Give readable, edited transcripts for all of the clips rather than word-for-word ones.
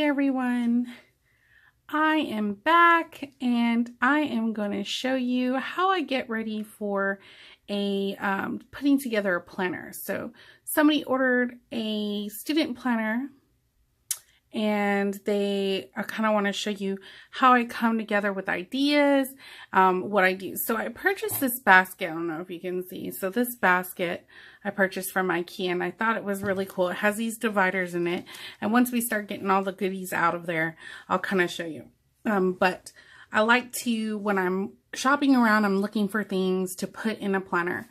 everyone, I am back and I am going to show you how I get ready for a putting together a planner. So somebody ordered a student planner and I kind of want to show you how I come together with ideas, what I do. So I purchased this basket. I don't know if you can see. So this basket I purchased from IKEA and I thought it was really cool. It has these dividers in it. And once we start getting all the goodies out of there, I'll kind of show you. But I like to, when I'm shopping around, I'm looking for things to put in a planner.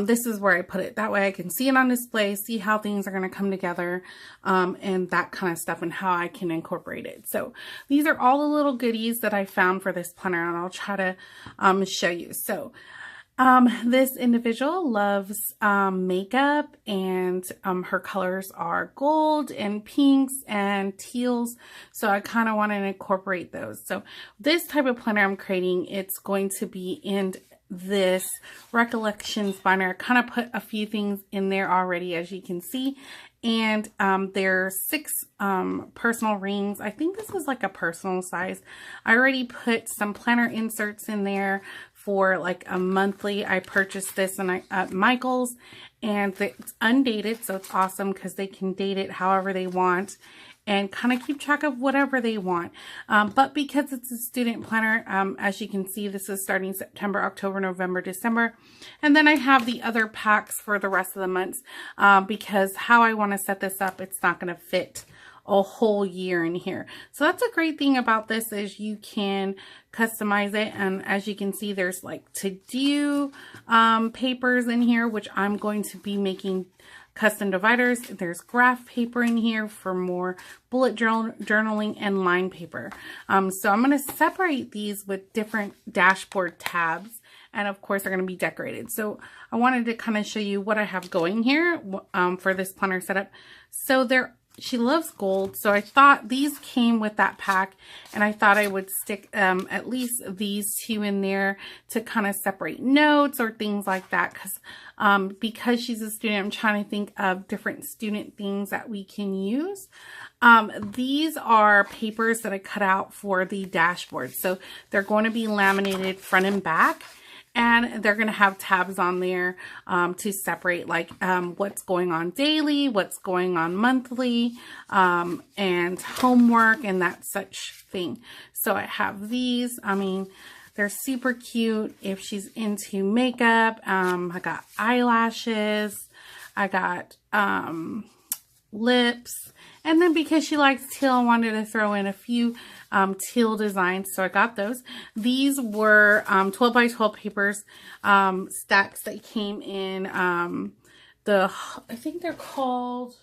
This is where I put it. That way I can see it on display, see how things are going to come together, and that kind of stuff, and how I can incorporate it. So these are all the little goodies that I found for this planner, and I'll try to show you. So this individual loves makeup, and her colors are gold and pinks and teals, so I kind of want to incorporate those. So this type of planner I'm creating, it's going to be in this recollections binder. I kind of put a few things in there already, as you can see, and there's 6 personal rings. I think this was like a personal size. I already put some planner inserts in there for like a monthly. I purchased this at Michael's, and it's undated, so it's awesome because they can date it however they want and kind of keep track of whatever they want. But because it's a student planner, as you can see, this is starting September, October, November, December. And then I have the other packs for the rest of the months, because how I want to set this up, it's not going to fit a whole year in here. So that's a great thing about this, is you can customize it. And as you can see, there's like to-do papers in here, which I'm going to be making custom dividers. There's graph paper in here for more bullet journaling, and line paper. So I'm going to separate these with different dashboard tabs, and of course they're going to be decorated. So I wanted to kind of show you what I have going here for this planner setup. So she loves gold, so I thought these came with that pack, and I thought I would stick at least these 2 in there to kind of separate notes or things like that, because she's a student, I'm trying to think of different student things that we can use. These are papers that I cut out for the dashboard, so they're going to be laminated front and back. And they're going to have tabs on there to separate like what's going on daily, what's going on monthly, and homework and that such thing. So I have these. I mean, they're super cute if she's into makeup. I got eyelashes. I got lips. And then because she likes teal, I wanted to throw in a few teal designs, so I got those. These were 12 by 12 papers, stacks that came in I think they're called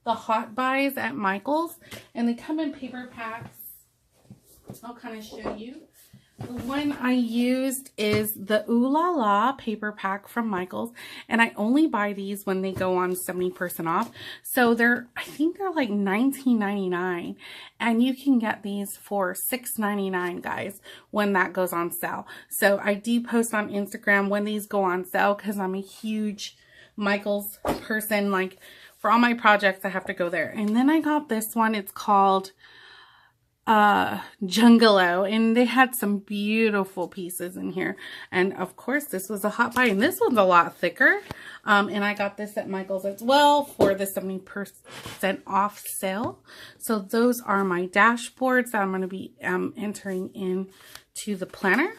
the Hot Buys at Michael's, and they come in paper packs. I'll kind of show you. The one I used is the Ooh La La paper pack from Michael's, and I only buy these when they go on 70% off. So I think they're like $19.99, and you can get these for $6.99, guys, when that goes on sale. So I do post on Instagram when these go on sale, because I'm a huge Michael's person. Like for all my projects, I have to go there. And then I got this one. It's called Jungalow, and they had some beautiful pieces in here, and of course this was a hot buy, and this one's a lot thicker, and I got this at Michael's as well for the 70% off sale. So those are my dashboards that I'm going to be entering into the planner.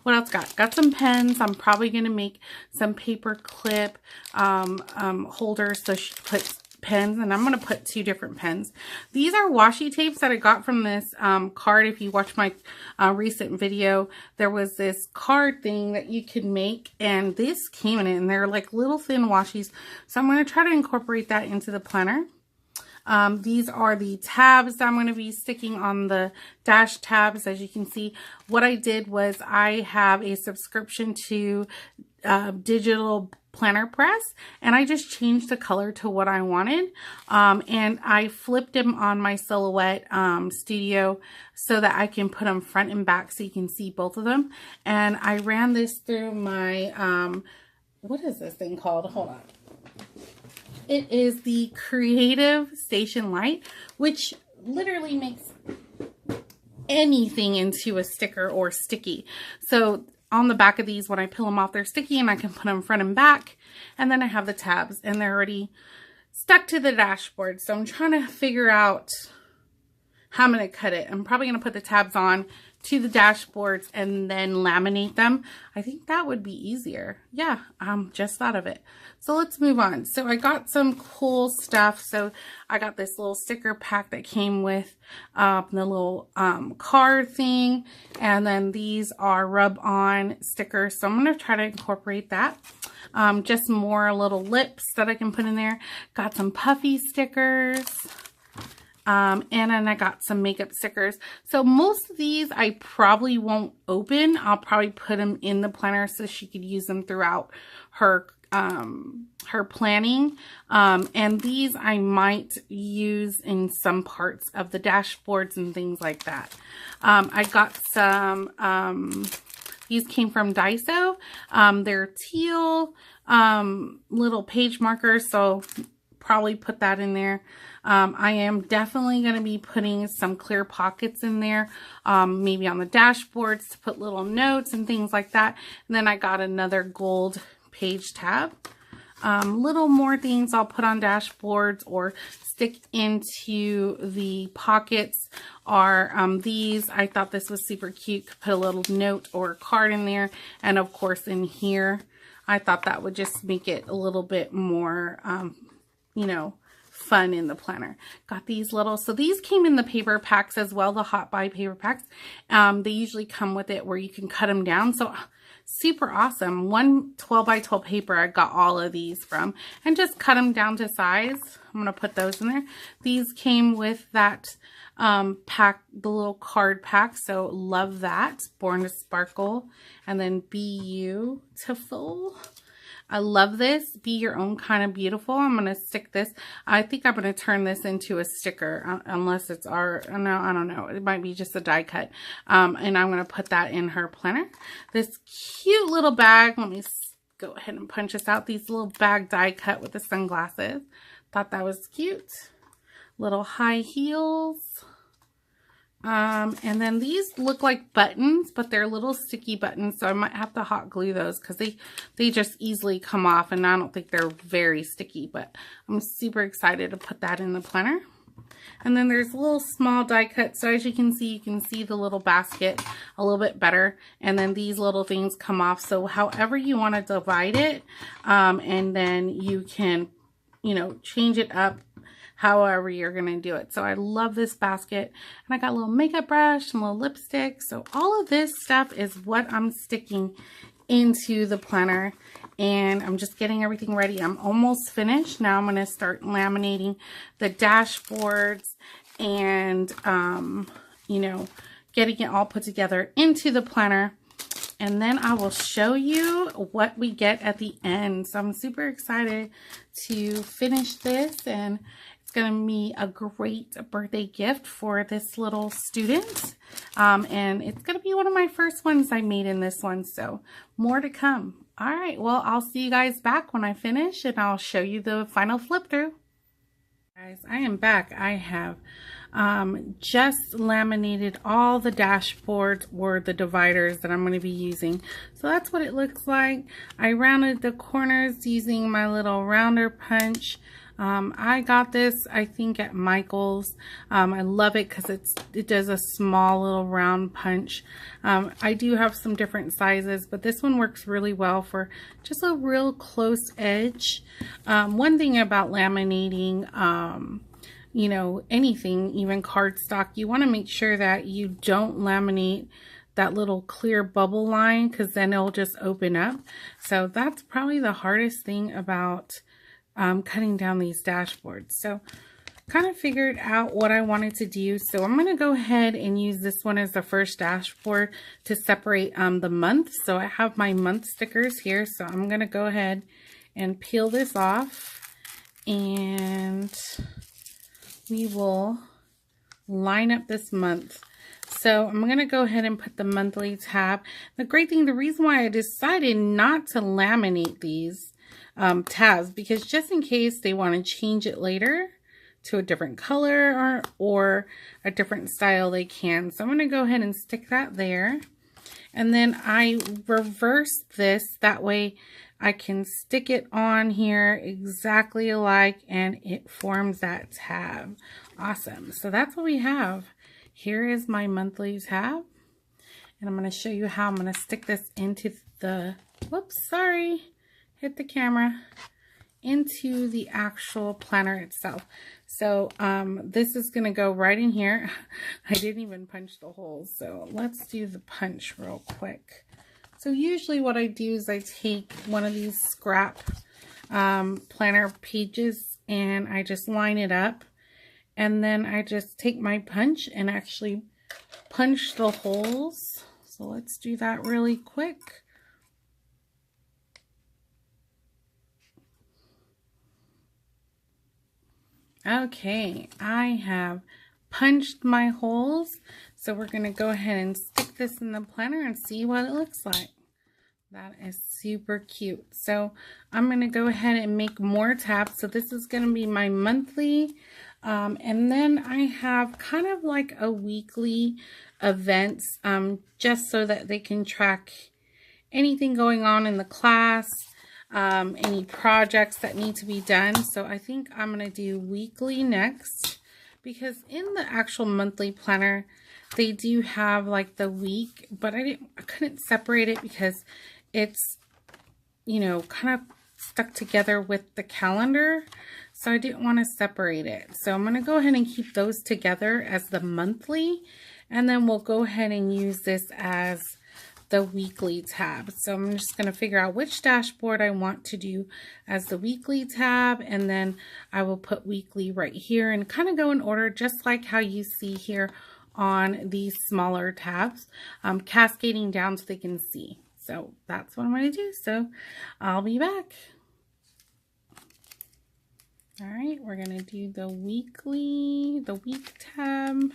What else got some pens. I'm probably going to make some paper clip holders, so she puts pens, and I'm going to put 2 different pens. These are washi tapes that I got from this card. If you watch my recent video, there was this card thing that you could make, and this came in it, and they're like little thin washies. So I'm going to try to incorporate that into the planner. These are the tabs that I'm going to be sticking on the dash tabs. As you can see, what I did was I have a subscription to digital planner press, and I just changed the color to what I wanted, and I flipped them on my Silhouette Studio so that I can put them front and back so you can see both of them. And I ran this through my what is this thing called? Hold on. It is the Creative Station Light, which literally makes anything into a sticker or sticky. So on the back of these, when I peel them off, they're sticky and I can put them front and back. And then I have the tabs and they're already stuck to the dashboard. So I'm trying to figure out how I'm going to cut it. I'm probably going to put the tabs on to the dashboards and then laminate them. I think that would be easier. Yeah, just thought of it. So let's move on. So I got some cool stuff. So I got this little sticker pack that came with the little card thing. And then these are rub-on stickers. So I'm going to try to incorporate that. Just more little lips that I can put in there. Got some puffy stickers. And then I got some makeup stickers. So most of these I probably won't open. I'll probably put them in the planner so she could use them throughout her planning. And these I might use in some parts of the dashboards and things like that. I got some, these came from Daiso. They're teal, little page markers. So probably put that in there. I am definitely going to be putting some clear pockets in there, maybe on the dashboards to put little notes and things like that. And then I got another gold page tab. Little more things I'll put on dashboards or stick into the pockets are these. I thought this was super cute. Could put a little note or a card in there. And of course in here, I thought that would just make it a little bit more, you know, fun in the planner. Got these little, so these came in the paper packs as well, the Hot Buy paper packs. They usually come with it where you can cut them down. So super awesome. One 12 by 12 paper I got all of these from, and just cut them down to size. I'm going to put those in there. These came with that pack, the little card pack. So love that. Born to Sparkle, and then Beautiful. I love this. Be Your Own Kind of Beautiful. I'm going to stick this. I think I'm going to turn this into a sticker unless it's our, no, I don't know. It might be just a die cut. And I'm going to put that in her planner. This cute little bag. Let me go ahead and punch this out. These little bag die cut with the sunglasses. Thought that was cute. Little high heels. And then these look like buttons, but they're little sticky buttons, so I might have to hot glue those because they just easily come off, and I don't think they're very sticky, but I'm super excited to put that in the planner. And then there's a little small die cut, so as you can see the little basket a little bit better, and then these little things come off, so however you want to divide it, and then you can, you know, change it up however you're going to do it. So I love this basket, and I got a little makeup brush and a little lipstick. So all of this stuff is what I'm sticking into the planner, and I'm just getting everything ready. I'm almost finished. Now I'm going to start laminating the dashboards and, you know, getting it all put together into the planner. And then I will show you what we get at the end. So I'm super excited to finish this, and it's going to be a great birthday gift for this little student. And it's going to be one of my first ones I made in this one. So more to come. All right. Well, I'll see you guys back when I finish, and I'll show you the final flip through. Guys, I am back. I have just laminated all the dashboards or the dividers that I'm going to be using. So that's what it looks like. I rounded the corners using my little rounder punch. I got this, I think, at Michael's. I love it because it does a small little round punch. I do have some different sizes, but this one works really well for just a real close edge. One thing about laminating, you know, anything, even cardstock, you want to make sure that you don't laminate that little clear bubble line, because then it'll just open up. So that's probably the hardest thing about cutting down these dashboards. So kind of figured out what I wanted to do. So I'm going to go ahead and use this one as the first dashboard to separate the month. So I have my month stickers here. So I'm going to go ahead and peel this off, and we will line up this month. So I'm going to go ahead and put the monthly tab. The great thing, the reason why I decided not to laminate these tabs, because just in case they want to change it later, to a different color or a different style, they can. So I'm going to go ahead and stick that there. And then I reverse this. That way I can stick it on here exactly alike and it forms that tab. Awesome. So that's what we have. Here is my monthly tab. And I'm going to show you how I'm going to stick this into the, whoops, sorry, hit the camera, into the actual planner itself. So this is going to go right in here. I didn't even punch the holes. So let's do the punch real quick. So usually what I do is I take one of these scrap planner pages and I just line it up. And then I just take my punch and actually punch the holes. So let's do that really quick. Okay, I have punched my holes. So we're going to go ahead and stick this in the planner and see what it looks like. That is super cute. So I'm going to go ahead and make more tabs. So this is going to be my monthly. And then I have kind of like a weekly events, just so that they can track anything going on in the class, any projects that need to be done. So I think I'm going to do weekly next, because in the actual monthly planner, they do have like the week, but I couldn't separate it because it's, you know, kind of stuck together with the calendar. So I didn't want to separate it. So I'm going to go ahead and keep those together as the monthly, and then we'll go ahead and use this as the weekly tab. So I'm just going to figure out which dashboard I want to do as the weekly tab, and then I will put weekly right here and kind of go in order, just like how you see here on these smaller tabs, cascading down so they can see. So that's what I'm going to do. So I'll be back. All right, we're going to do the week tab.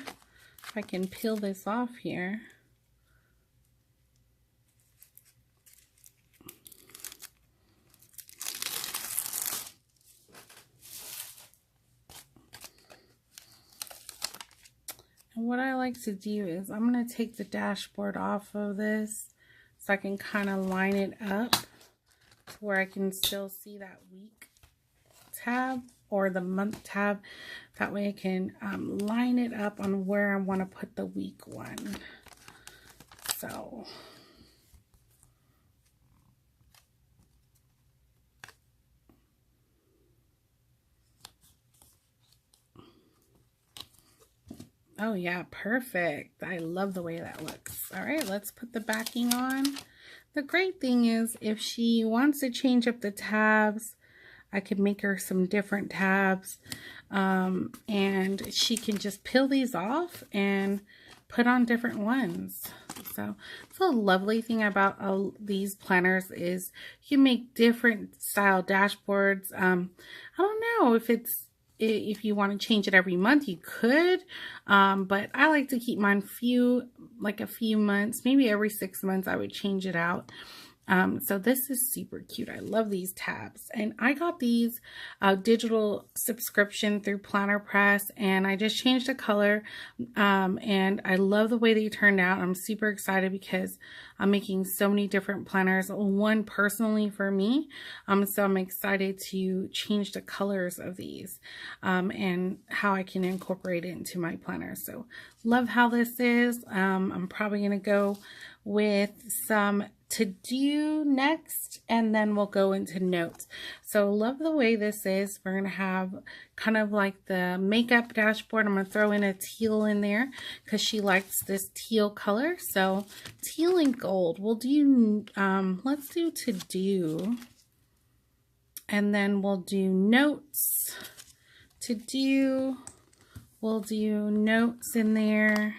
If I can peel this off here. And what I like to do is I'm going to take the dashboard off of this so I can kind of line it up to where I can still see that week tab or the month tab. That way I can line it up on where I want to put the week one. So oh yeah, perfect. I love the way that looks. All right, let's put the backing on. The great thing is if she wants to change up the tabs, I could make her some different tabs, and she can just peel these off and put on different ones. So the lovely thing about these planners is you can make different style dashboards. I don't know if you want to change it every month, you could, but I like to keep mine a few months, maybe every 6 months I would change it out. So this is super cute. I love these tabs, and I got these digital subscription through Planner Press, and I just changed the color, and I love the way they turned out. I'm super excited because I'm making so many different planners, one personally for me, so I'm excited to change the colors of these, and how I can incorporate it into my planner. So love how this is. I'm probably gonna go with some to do next, and then we'll go into notes. So love the way this is. We're gonna have kind of like the makeup dashboard. I'm gonna throw in a teal in there because she likes this teal color. So teal and gold. We'll do let's do to do, and then we'll do notes. To do, we'll do notes in there,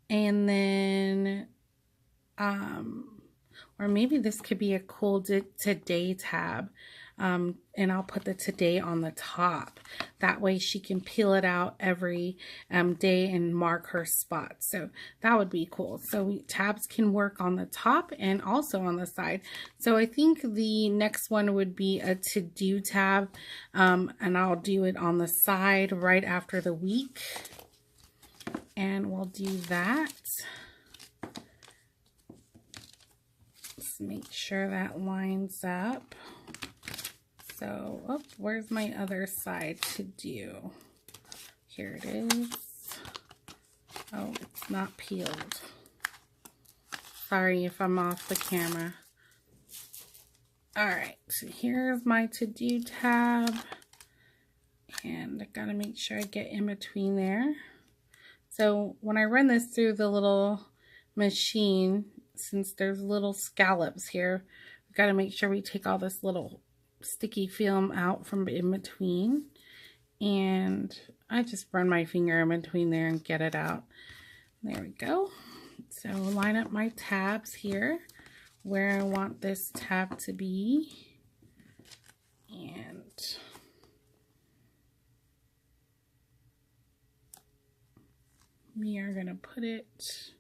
and then or maybe this could be a cool today tab. and I'll put the today on the top. That way she can peel it out every day and mark her spots. So that would be cool. So tabs can work on the top and also on the side. So I think the next one would be a to-do tab, and I'll do it on the side right after the week. And we'll do that. Let's make sure that lines up. So, oh, where's my other side to do? Here it is. Oh, it's not peeled. Sorry if I'm off the camera. Alright, so here's my to-do tab. And I gotta make sure I get in between there. So when I run this through the little machine, since there's little scallops here, we've got to make sure we take all this little sticky film out from in between. And I just run my finger in between there and get it out. There we go. So line up my tabs here where I want this tab to be. And we are going to put it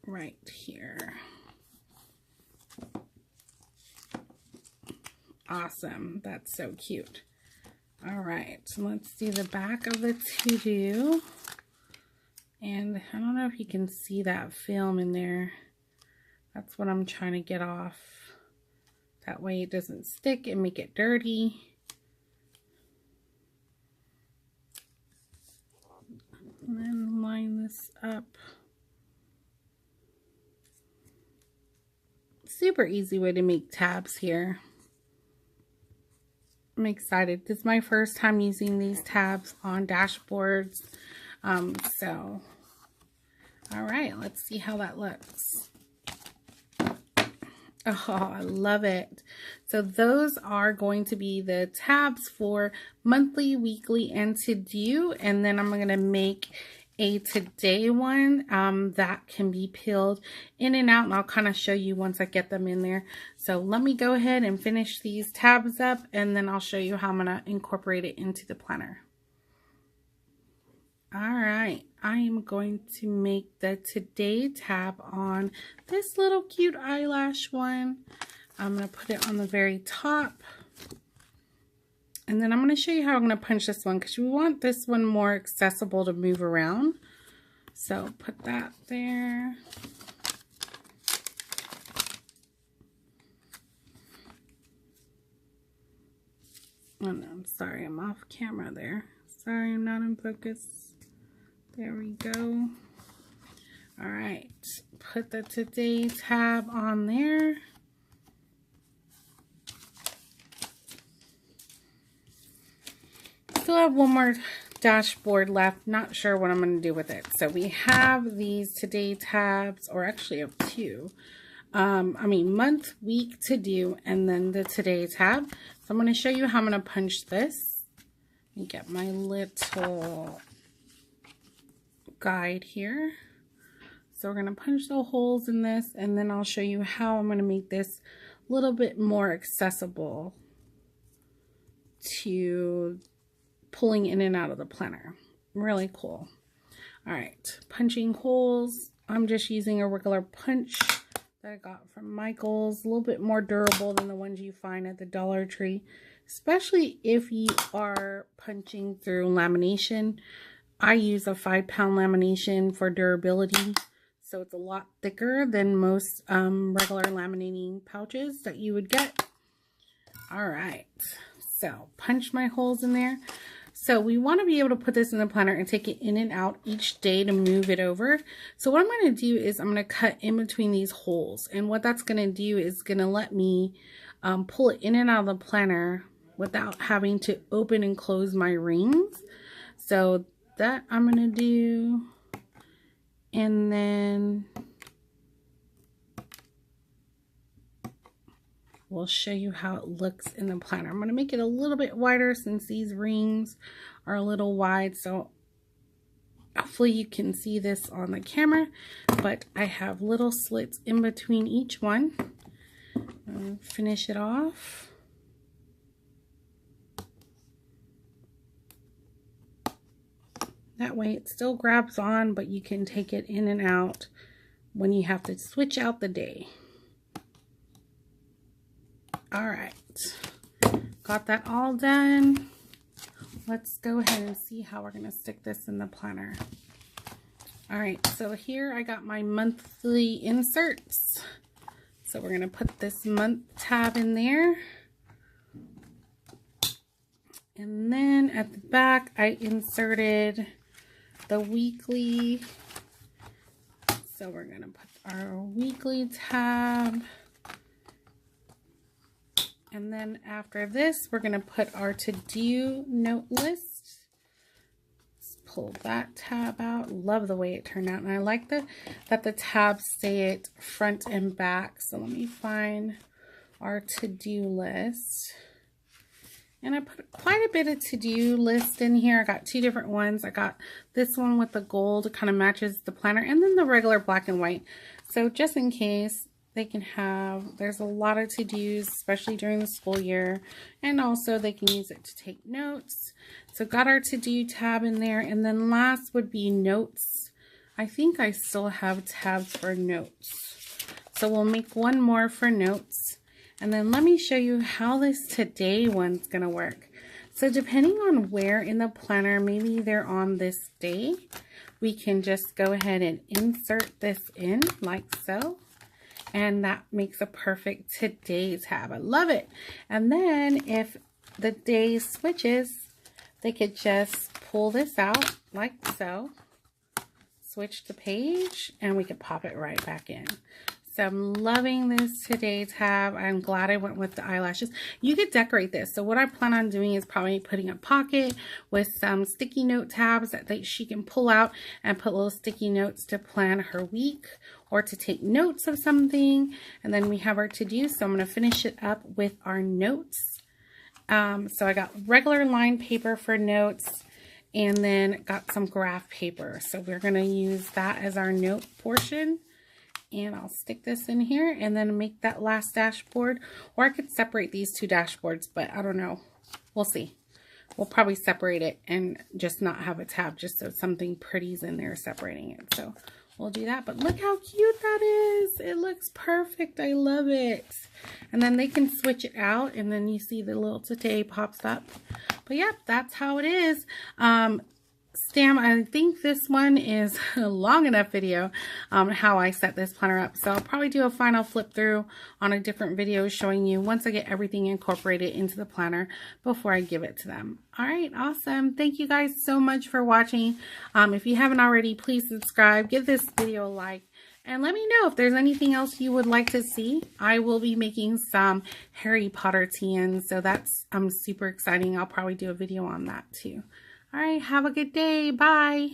right here. Awesome. That's so cute. All right, so let's do the back of the to-do. And I don't know if you can see that film in there. That's what I'm trying to get off. That way it doesn't stick and make it dirty. And then line this up. Super easy way to make tabs here. I'm excited. This is my first time using these tabs on dashboards. So, all right, let's see how that looks. Oh, I love it. So those are going to be the tabs for monthly, weekly, and to-do. And then I'm going to make a today one that can be peeled in and out, and I'll kind of show you once I get them in there. So let me go ahead and finish these tabs up, and then I'll show you how I'm going to incorporate it into the planner. All right, I am going to make the today tab on this little cute eyelash one. I'm going to put it on the very top. And then I'm going to show you how I'm going to punch this one, because we want this one more accessible to move around. So put that there. Oh no, I'm sorry, I'm off camera there. Sorry, I'm not in focus. There we go. All right, put the today tab on there. Still have one more dashboard left. Not sure what I'm going to do with it. So we have these today tabs, or actually I have two. Month, week, to do, and then the today tab. So I'm going to show you how I'm going to punch this. Let me get my little guide here. So we're going to punch the holes in this, and then I'll show you how I'm going to make this a little bit more accessible to pulling in and out of the planner. Really cool. All right, punching holes. I'm just using a regular punch that I got from Michael's. A little bit more durable than the ones you find at the Dollar Tree, especially if you are punching through lamination. I use a 5-pound lamination for durability, so it's a lot thicker than most regular laminating pouches that you would get. All right, so punch my holes in there. So we want to be able to put this in the planner and take it in and out each day to move it over. So what I'm going to do is I'm going to cut in between these holes. And what that's going to do is going to let me pull it in and out of the planner without having to open and close my rings. So that I'm going to do. And then we'll show you how it looks in the planner. I'm going to make it a little bit wider since these rings are a little wide. So hopefully you can see this on the camera, but I have little slits in between each one. Finish it off. That way it still grabs on, but you can take it in and out when you have to switch out the day. All right, got that all done. Let's go ahead and see how we're gonna stick this in the planner. All right, so here I got my monthly inserts. So we're gonna put this month tab in there. And then at the back, I inserted the weekly. So we're gonna put our weekly tab. And then after this, we're gonna put our to-do note list. Let's pull that tab out. Love the way it turned out. And I like that the tabs say it front and back. So let me find our to-do list. And I put quite a bit of to-do list in here. I got two different ones. I got this one with the gold, it kind of matches the planner, and then the regular black and white. So just in case they can have, there's a lot of to-dos, especially during the school year, and also they can use it to take notes. So got our to-do tab in there, and then last would be notes. I think I still have tabs for notes. So we'll make one more for notes. And then let me show you how this today one's gonna work. So depending on where in the planner, maybe they're on this day, we can just go ahead and insert this in like so. And that makes a perfect today tab. I love it. And then if the day switches, they could just pull this out like so, switch the page, and we could pop it right back in. So I'm loving this today tab. I'm glad I went with the eyelashes. You could decorate this. So what I plan on doing is probably putting a pocket with some sticky note tabs that she can pull out and put little sticky notes to plan her week or to take notes of something. And then we have our to-do. So I'm going to finish it up with our notes. So I got regular lined paper for notes and then got some graph paper. So we're going to use that as our note portion. And I'll stick this in here and then make that last dashboard. Or I could separate these two dashboards, but I don't know. We'll see. We'll probably separate it and just not have a tab, just so something pretty's in there separating it. So we'll do that. But look how cute that is. It looks perfect. I love it. And then they can switch it out and then you see the little today pops up. But yeah, that's how it is. Stam, I think this one is a long enough video how I set this planner up. So I'll probably do a final flip through on a different video showing you once I get everything incorporated into the planner before I give it to them. All right, awesome. Thank you guys so much for watching. If you haven't already, please subscribe, give this video a like, and let me know if there's anything else you would like to see. I will be making some Harry Potter tea-ins, so that's super exciting. I'll probably do a video on that too. All right, have a good day. Bye.